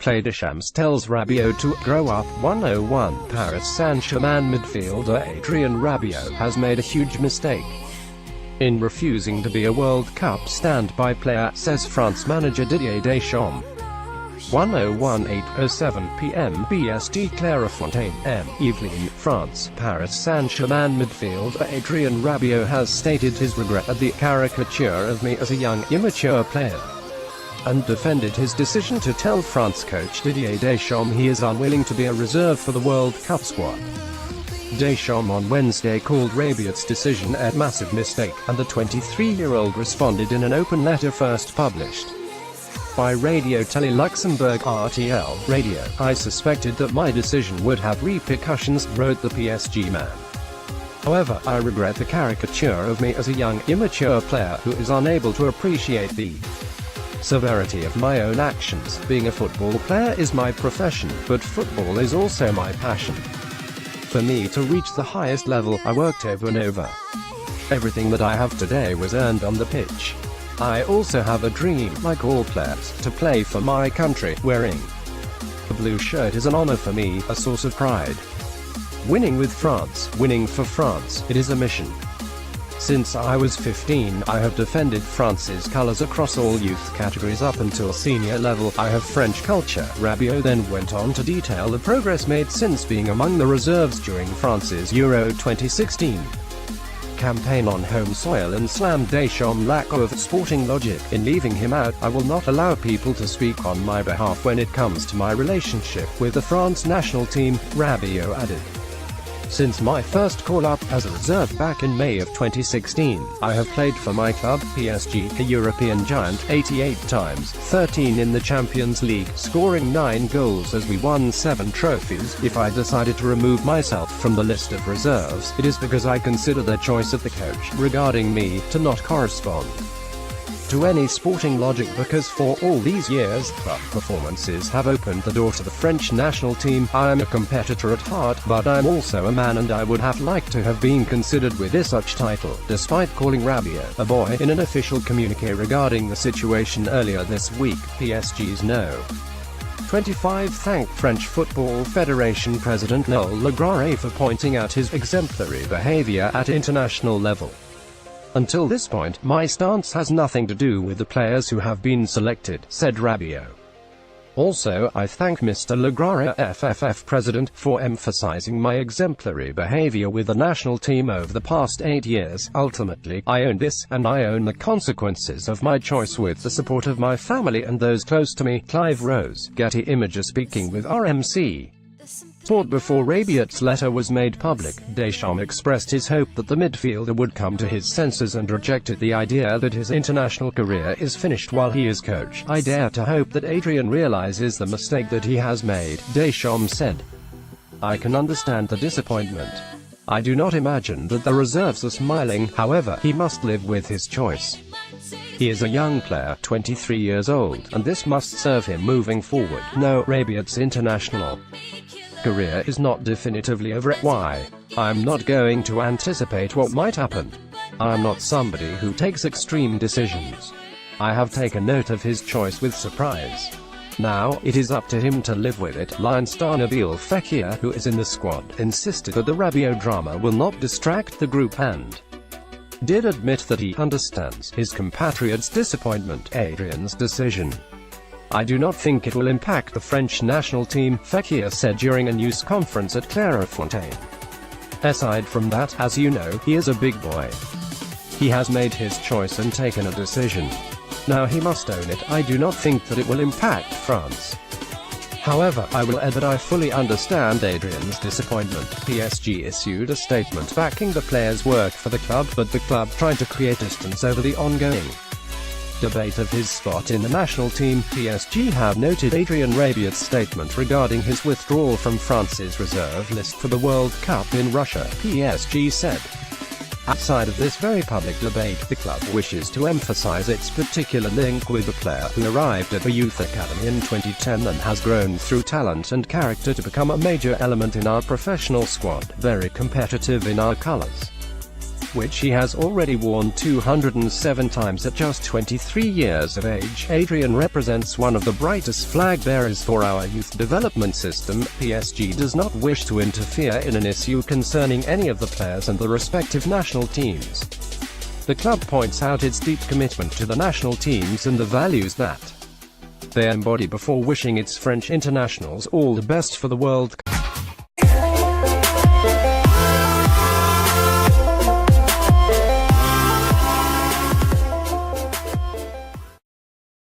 playDeschamps tells Rabiot to grow up. 101 Paris Saint-Germain midfielder Adrien Rabiot has made a huge mistake in refusing to be a World Cup standby player, says France manager Didier Deschamps. 1:08:07 p.m. BST Clairefontaine, M. Yvelines, France. Paris Saint-Germain midfielder Adrien Rabiot has stated his regret at the caricature of me as a young, immature player, and defended his decision to tell France coach Didier Deschamps he is unwilling to be a reserve for the World Cup squad. Deschamps on Wednesday called Rabiot's decision a massive mistake, and the 23-year-old responded in an open letter first published by Radio Télé Luxembourg RTL Radio. "I suspected that my decision would have repercussions," wrote the PSG man. "However, I regret the caricature of me as a young, immature player who is unable to appreciate the severity of my own actions. Being a football player is my profession, but football is also my passion. For me to reach the highest level, I worked over and over. Everything that I have today was earned on the pitch. I also have a dream, like all players, to play for my country. Wearing the blue shirt is an honor for me, a source of pride. Winning with France, winning for France, it is a mission. Since I was 15, I have defended France's colors across all youth categories up until senior level. I have French culture." Rabiot then went on to detail the progress made since being among the reserves during France's Euro 2016 campaign on home soil, and slammed Deschamps' lack of sporting logic in leaving him out. "I will not allow people to speak on my behalf when it comes to my relationship with the France national team," Rabiot added. "Since my first call-up as a reserve back in May of 2016, I have played for my club, PSG, a European giant, 88 times, 13 in the Champions League, scoring 9 goals as we won 7 trophies. If I decided to remove myself from the list of reserves, it is because I consider the choice of the coach regarding me to not correspond to any sporting logic, because for all these years, club performances have opened the door to the French national team. I am a competitor at heart, but I'm also a man, and I would have liked to have been considered with this such title," despite calling Rabiot a boy in an official communiqué regarding the situation earlier this week. PSG's No. 25 thanked French Football Federation President Noël Le Graët for pointing out his exemplary behavior at international level. "Until this point, my stance has nothing to do with the players who have been selected," said Rabiot. "Also, I thank Mr. Le Graët, FFF president, for emphasizing my exemplary behavior with the national team over the past 8 years. Ultimately, I own this, and I own the consequences of my choice with the support of my family and those close to me." Clive Rose, Getty Images speaking with RMC. Sport. Before Rabiot's letter was made public, Deschamps expressed his hope that the midfielder would come to his senses and rejected the idea that his international career is finished while he is coach. "I dare to hope that Adrien realizes the mistake that he has made," Deschamps said. "I can understand the disappointment. I do not imagine that the reserves are smiling. However, he must live with his choice. He is a young player, 23 years old, and this must serve him moving forward." No, Rabiot's international career is not definitively over. Why? I'm not going to anticipate what might happen. I'm not somebody who takes extreme decisions. I have taken note of his choice with surprise. Now, it is up to him to live with it." Lion star Nabil Fekir, who is in the squad, insisted that the Rabiot drama will not distract the group and did admit that he understands his compatriot's disappointment. Adrien's decision, "I do not think it will impact the French national team," Fekir said during a news conference at Clairefontaine. "Aside from that, as you know, he is a big boy. He has made his choice and taken a decision. Now he must own it. I do not think that it will impact France. However, I will add that I fully understand Adrien's disappointment." PSG issued a statement backing the player's work for the club, but the club tried to create distance over the ongoing debate of his spot in the national team. PSG have noted Adrien Rabiot's statement regarding his withdrawal from France's reserve list for the World Cup in Russia. PSG said, "Outside of this very public debate, the club wishes to emphasize its particular link with the player who arrived at the youth academy in 2010 and has grown through talent and character to become a major element in our professional squad, very competitive in our colors. which he has already worn 207 times at just 23 years of age. Adrien represents one of the brightest flag bearers for our youth development system. PSG does not wish to interfere in an issue concerning any of the players and the respective national teams. The club points out its deep commitment to the national teams and the values that they embody before wishing its French internationals all the best for the World Cup.